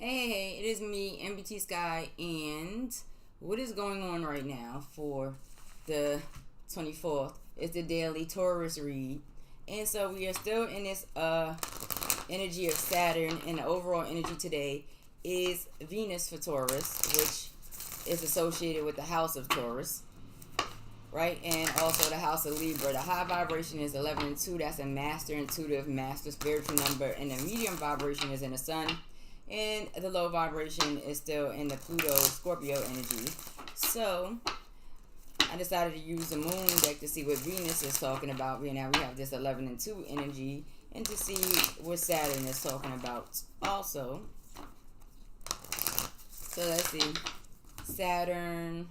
Hey, it is me, MBT Sky, and what is going on right now for the 24th is the daily Taurus read. And so we are still in this energy of Saturn, and the overall energy today is Venus for Taurus, which is associated with the house of Taurus, right? And also the house of Libra. The high vibration is 11 and 2. That's a master intuitive, master spiritual number. And the medium vibration is in the sun. And the low vibration is still in the Pluto Scorpio energy. So I decided to use the moon deck to see what Venus is talking about. Right now we have this 11 and 2 energy, and to see what Saturn is talking about also. So let's see. Saturn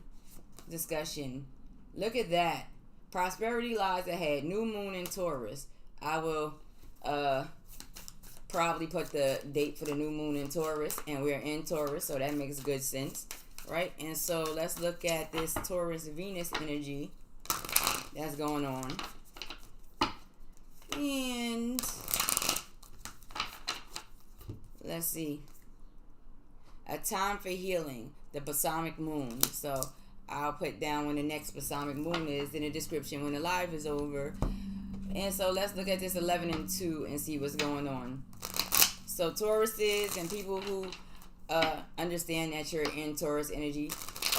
discussion. Look at that. Prosperity lies ahead. New moon in Taurus. I will probably put the date for the new moon in Taurus, and we're in Taurus, so that makes good sense, right? And so let's look at this Taurus Venus energy that's going on. And let's see. A time for healing, the Balsamic Moon. So I'll put down when the next Balsamic Moon is in the description when the live is over. And so let's look at this 11 and 2 and see what's going on. So Tauruses and people who understand that you're in Taurus energy,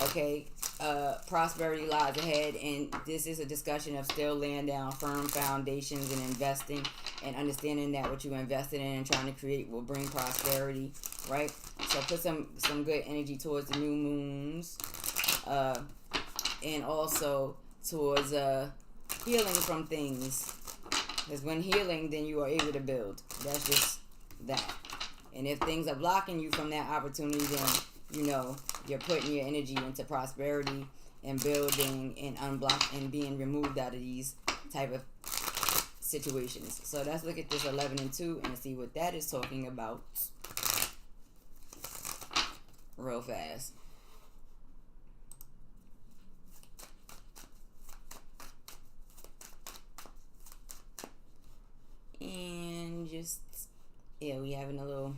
okay, prosperity lies ahead, and this is a discussion of still laying down firm foundations and investing and understanding that what you invested in and trying to create will bring prosperity, right? So put some good energy towards the new moons, and also towards healing from things. Because when healing, then you are able to build. That's just that. And if things are blocking you from that opportunity, then you know you're putting your energy into prosperity and building and unblock and being removed out of these type of situations. So let's look at this 11 and 2 and see what that is talking about real fast. And just, yeah, we having a little,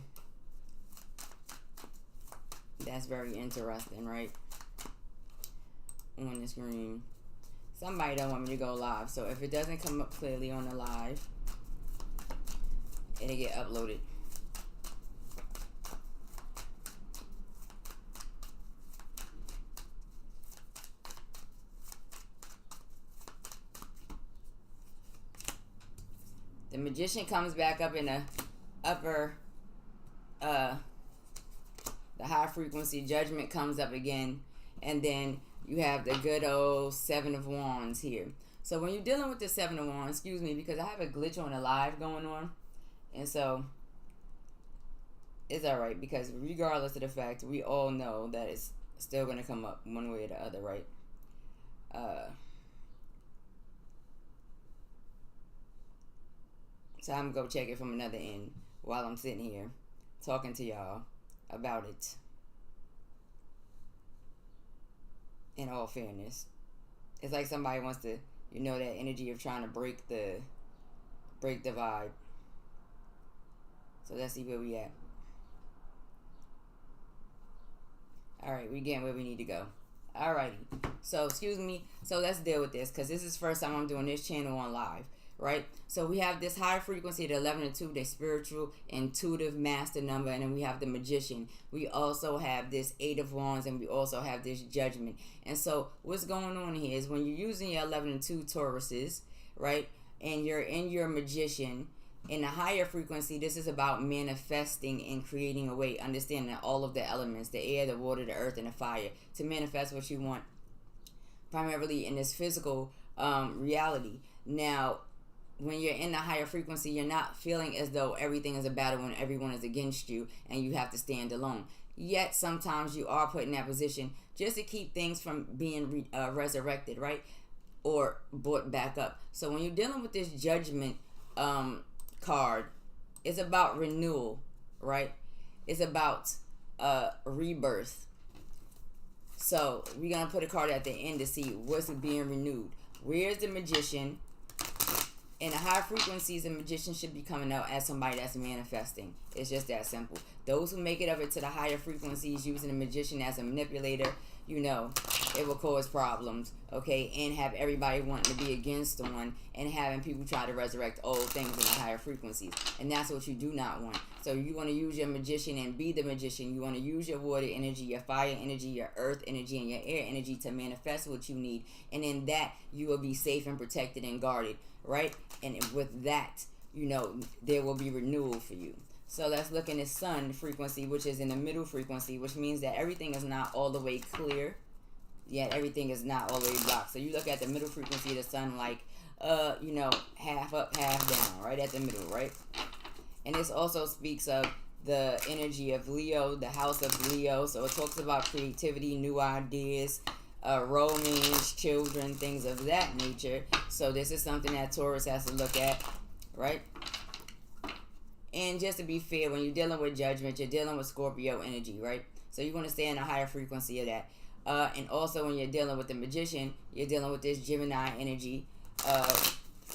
that's very interesting, right? On the screen. Somebody don't want me to go live, so if it doesn't come up clearly on the live, it'll get uploaded. The Magician comes back up in the upper, the high frequency. Judgment comes up again, and then you have the good old Seven of Wands here. So when you're dealing with the Seven of Wands, excuse me, because I have a glitch on the live going on, and so it's alright, because regardless of the fact, we all know that it's still going to come up one way or the other, right? So I'm going to go check it from another end while I'm sitting here talking to y'all about it. In all fairness, it's like somebody wants to, you know, that energy of trying to break the vibe. So let's see where we at. Alright, we getting where we need to go. Alrighty. So, excuse me. So let's deal with this, because this is the first time I'm doing this channel on live. Right? So we have this high frequency, the 11 and 2, the spiritual, intuitive master number, and then we have the Magician. We also have this 8 of Wands, and we also have this Judgment. And so what's going on here is when you're using your 11 and 2 Tauruses, right, and you're in your Magician, in a higher frequency, this is about manifesting and creating a way, understanding all of the elements, the air, the water, the earth, and the fire, to manifest what you want, primarily in this physical reality. Now, when you're in the higher frequency, you're not feeling as though everything is a battle and everyone is against you and you have to stand alone. Yet sometimes you are put in that position just to keep things from being resurrected, right? Or brought back up. So when you're dealing with this Judgment card, it's about renewal, right? It's about rebirth. So we're going to put a card at the end to see what's being renewed. Where's the Magician? In the high frequencies, a magician should be coming out as somebody that's manifesting. It's just that simple. Those who make it up into the higher frequencies using a magician as a manipulator, you know, it will cause problems, okay? And have everybody wanting to be against one and having people try to resurrect old things in the higher frequencies. And that's what you do not want. So you want to use your magician and be the magician. You want to use your water energy, your fire energy, your earth energy, and your air energy to manifest what you need. And in that, you will be safe and protected and guarded, right? And with that, you know, there will be renewal for you. So let's look in the sun frequency, which is in the middle frequency, which means that everything is not all the way clear, yet everything is not all the way blocked. So you look at the middle frequency of the sun like, you know, half up, half down, right at the middle, right? And this also speaks of the energy of Leo, the house of Leo. So it talks about creativity, new ideas, romance, children, things of that nature. So this is something that Taurus has to look at, right? And just to be fair, when you're dealing with judgment, you're dealing with Scorpio energy, right? So you want to stay in a higher frequency of that. And also when you're dealing with the magician, you're dealing with this Gemini energy,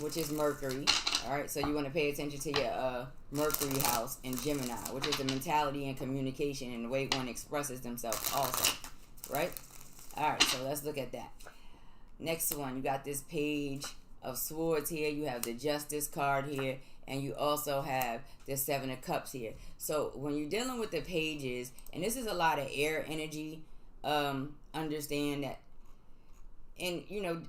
which is Mercury. All right, so you want to pay attention to your Mercury house in Gemini, which is the mentality and communication and the way one expresses themselves also, right? All right, so let's look at that. Next one, you got this Page of Swords here. You have the Justice card here. And you also have the Seven of Cups here. So when you're dealing with the pages, and this is a lot of air energy, understand that. And, you know,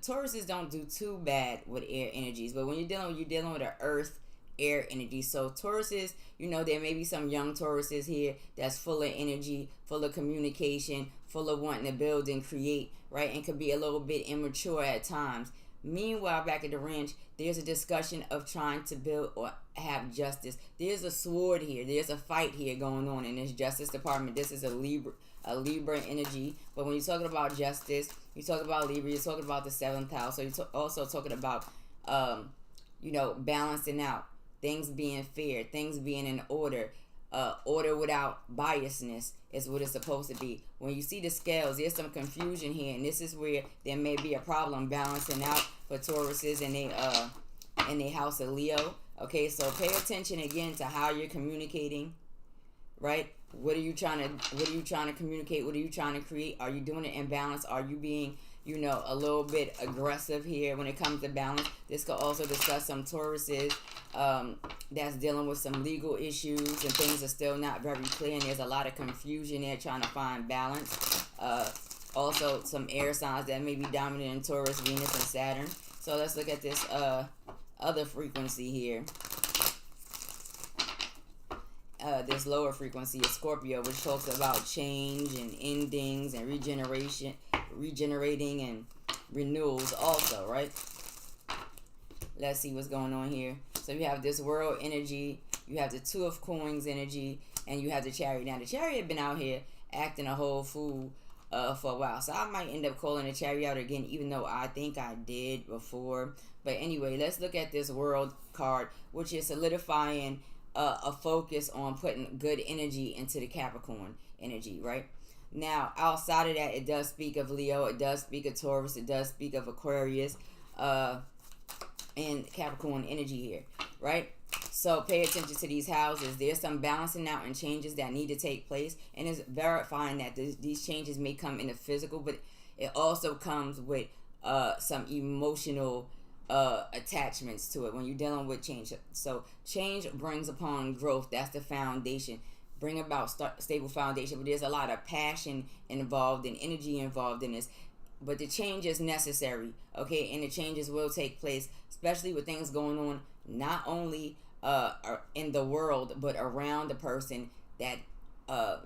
Tauruses don't do too bad with air energies. But when you're dealing with an earth air energy. So Tauruses, you know, there may be some young Tauruses here that's full of energy, full of communication, full of wanting to build and create, right? And could be a little bit immature at times. Meanwhile, back at the ranch, there's a discussion of trying to build or have justice. There's a sword here. There's a fight here going on in this Justice Department. This is a Libra energy. But when you're talking about justice, you talk about Libra, you're talking about the 7th house. So you're also talking about, you know, balancing out. Things being fair. Things being in order. Order without biasness is what it's supposed to be. When you see the scales, there's some confusion here, and this is where there may be a problem balancing out for Tauruses in a house of Leo. Okay, so pay attention again to how you're communicating, right? What are you trying to communicate? What are you trying to create? Are you doing it in balance? Are you being, you know, a little bit aggressive here when it comes to balance? This could also discuss some Tauruses that's dealing with some legal issues and things are still not very clear, and there's a lot of confusion there trying to find balance. Also, some air signs that may be dominant in Taurus, Venus, and Saturn. So let's look at this other frequency here. This lower frequency is Scorpio, which talks about change and endings and regenerating and renewals also, right? Let's see what's going on here. So you have this world energy, you have the Two of Coins energy, and you have the Chariot. Now, the Chariot had been out here acting a whole fool for a while. So I might end up calling the Chariot out again, even though I think I did before. But anyway, let's look at this World card, which is solidifying a focus on putting good energy into the Capricorn energy, right? Now, outside of that, it does speak of Leo, it does speak of Taurus, it does speak of Aquarius, and Capricorn energy here, right? So pay attention to these houses. There's some balancing out and changes that need to take place, and it's verifying that these changes may come in the physical, but it also comes with some emotional attachments to it when you're dealing with change. So change brings upon growth. That's the foundation. Bring about stable foundation, but there's a lot of passion involved and energy involved in this. But the change is necessary, okay? And the changes will take place, especially with things going on not only in the world, but around the person that,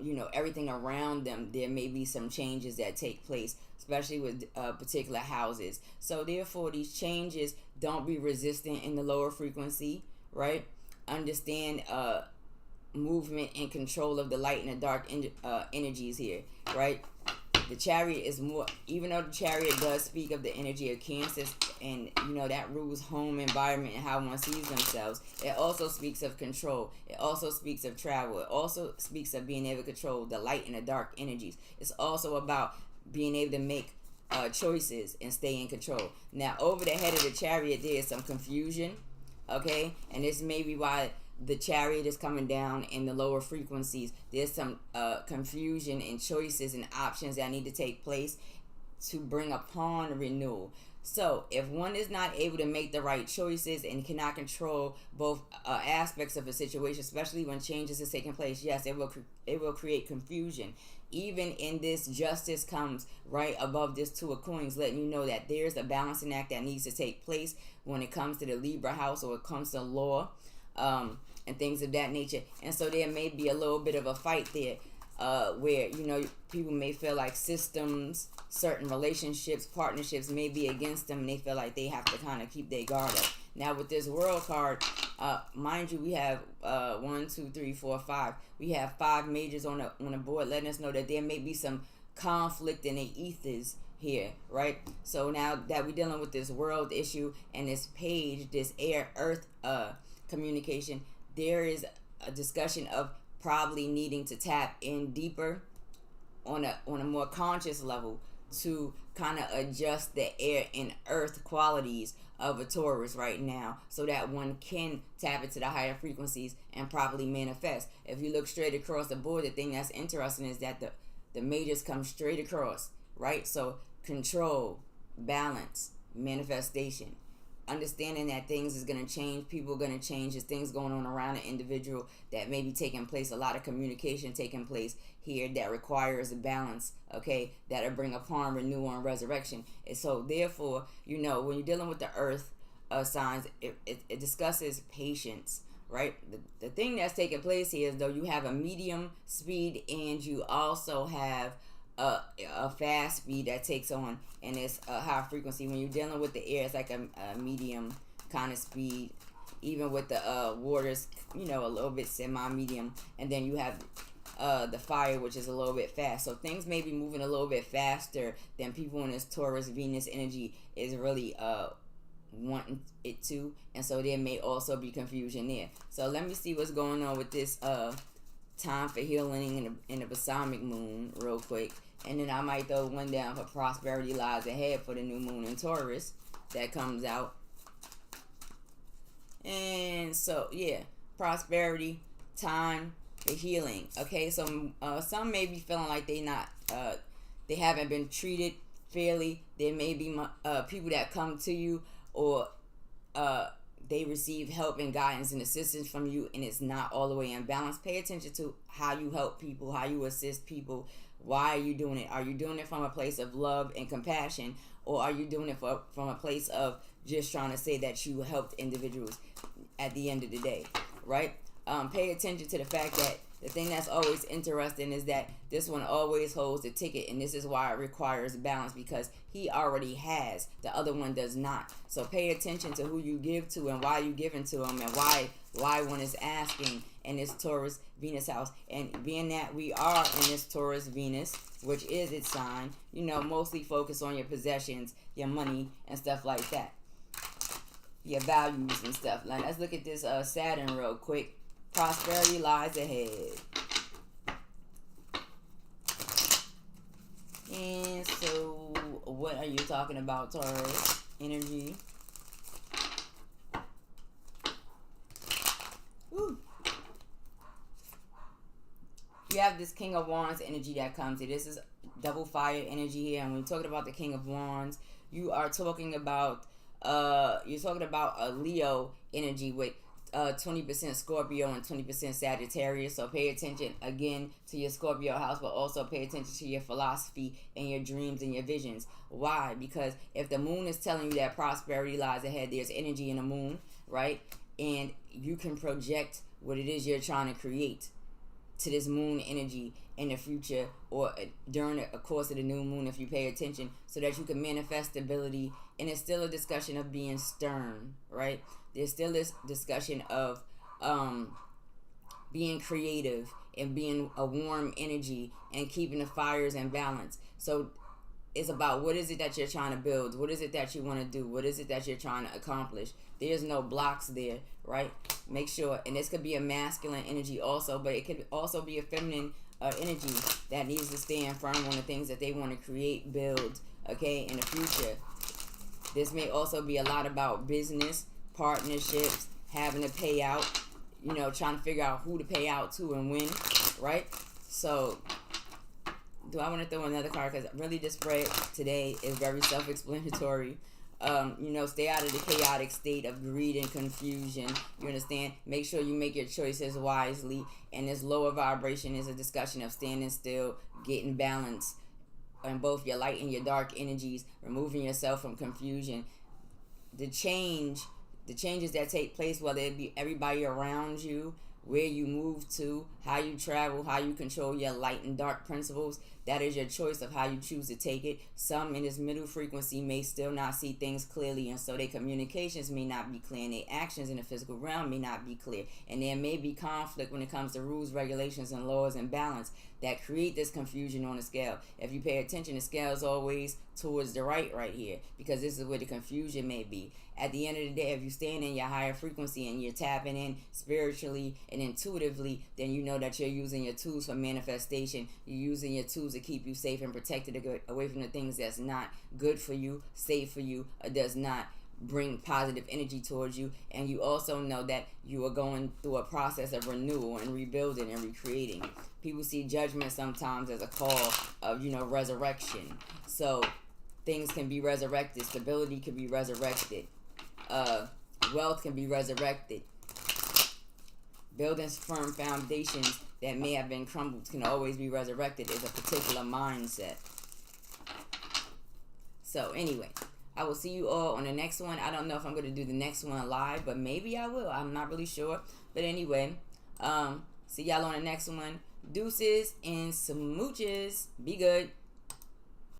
you know, everything around them. There may be some changes that take place, especially with particular houses. So therefore, these changes, don't be resistant in the lower frequency, right? Understand movement and control of the light and the dark energies here, right? The Chariot is more, even though the Chariot does speak of the energy of Cancer, and you know that rules home environment and how one sees themselves, it also speaks of control. It also speaks of travel. It also speaks of being able to control the light and the dark energies. It's also about being able to make choices and stay in control. Now, over the head of the chariot, there is some confusion, okay? And this may be why the chariot is coming down in the lower frequencies. There's some confusion and choices and options that need to take place to bring upon renewal. So if one is not able to make the right choices and cannot control both aspects of a situation, especially when changes is taking place, yes, it will create confusion. Even in this, justice comes right above this two of coins, letting you know that there's a balancing act that needs to take place when it comes to the Libra house, or it comes to law and things of that nature. And so there may be a little bit of a fight there, where, you know, people may feel like systems, certain relationships, partnerships may be against them, and they feel like they have to kind of keep their guard up. Now with this world card, mind you, we have 1, 2, 3, 4, 5. We have 5 majors on the board, letting us know that there may be some conflict in the ethers here, right? So now that we're dealing with this world issue and this page, this air earth communication, there is a discussion of probably needing to tap in deeper on a more conscious level to kind of adjust the air and earth qualities of a Taurus right now, so that one can tap into the higher frequencies and properly manifest. If you look straight across the board, the thing that's interesting is that the majors come straight across, right? So control, balance, manifestation, understanding that things is going to change, people are going to change, there's things going on around an individual that may be taking place, a lot of communication taking place here that requires a balance, okay, that'll bring upon renewal and resurrection. And so therefore, you know, when you're dealing with the earth signs, it discusses patience, right? The thing that's taking place here is, though, you have a medium speed and you also have a fast speed that takes on, and it's a high frequency. When you're dealing with the air, it's like a medium kind of speed. Even with the waters, you know, a little bit semi-medium. And then you have the fire, which is a little bit fast. So things may be moving a little bit faster than people in this Taurus Venus energy is really wanting it to. And so there may also be confusion there. So let me see what's going on with this time for healing in the Balsamic Moon real quick. And then I might throw one down for prosperity lies ahead for the new moon in Taurus that comes out. And so, yeah, prosperity, time for healing. Okay, so some may be feeling like they haven't been treated fairly. There may be people that come to you, or they receive help and guidance and assistance from you, and it's not all the way in balance. Pay attention to how you help people, how you assist people. Why are you doing it? Are you doing it from a place of love and compassion, or are you doing it from a place of just trying to say that you helped individuals at the end of the day, right? Pay attention to the fact that the thing that's always interesting is that this one always holds the ticket, and this is why it requires balance, because he already has, the other one does not. So pay attention to who you give to and why you giving to him, and why one is asking in this Taurus Venus house. And being that we are in this Taurus Venus, which is its sign, you know, mostly focus on your possessions, your money, and stuff like that, your values and stuff. Like, let's look at this Saturn real quick. Prosperity lies ahead. And so, what are you talking about, Taurus energy? Woo. You have this King of Wands energy that comes here. This is double fire energy here. And when you're talking about the King of Wands, you are talking about a Leo energy with 20% Scorpio and 20% Sagittarius. So pay attention again to your Scorpio house, but also pay attention to your philosophy and your dreams and your visions. Why? Because if the moon is telling you that prosperity lies ahead, there's energy in the moon, right? And you can project what it is you're trying to create to this moon energy in the future, or during the course of the new moon, if you pay attention, so that you can manifest stability. And it's still a discussion of being stern, right? There's still this discussion of being creative and being a warm energy and keeping the fires in balance. So it's about, what is it that you're trying to build? What is it that you want to do? What is it that you're trying to accomplish? There's no blocks there, right? Make sure, and this could be a masculine energy also, but it could also be a feminine energy that needs to stand firm on the things that they want to create, build, okay, in the future. This may also be a lot about business, partnerships, having to pay out, you know, trying to figure out who to pay out to and when, right? So, do I want to throw another card? Because really this spread today is very self-explanatory. You know, stay out of the chaotic state of greed and confusion. You understand? Make sure you make your choices wisely. And this lower vibration is a discussion of standing still, getting balance in both your light and your dark energies, removing yourself from confusion. The changes that take place, whether it be everybody around you, where you move to, how you travel, how you control your light and dark principles, that is your choice of how you choose to take it. Some in this middle frequency may still not see things clearly, and so their communications may not be clear, and their actions in the physical realm may not be clear. And there may be conflict when it comes to rules, regulations, and laws and balance that create this confusion on the scale. If you pay attention, the scale is always towards the right here, because this is where the confusion may be. At the end of the day, if you stand in your higher frequency and you're tapping in spiritually and intuitively, then you know that you're using your tools for manifestation. You're using your tools to keep you safe and protected away from the things that's not good for you, safe for you, or does not bring positive energy towards you. And you also know that you are going through a process of renewal and rebuilding and recreating. People see judgment sometimes as a call of, you know, resurrection. So things can be resurrected. Stability can be resurrected. Wealth can be resurrected. Building firm foundations that may have been crumbled can always be resurrected is a particular mindset. So anyway, I will see you all on the next one. I don't know if I'm going to do the next one live, but maybe I will. I'm not really sure. But anyway, see y'all on the next one. Deuces and smooches. Be good.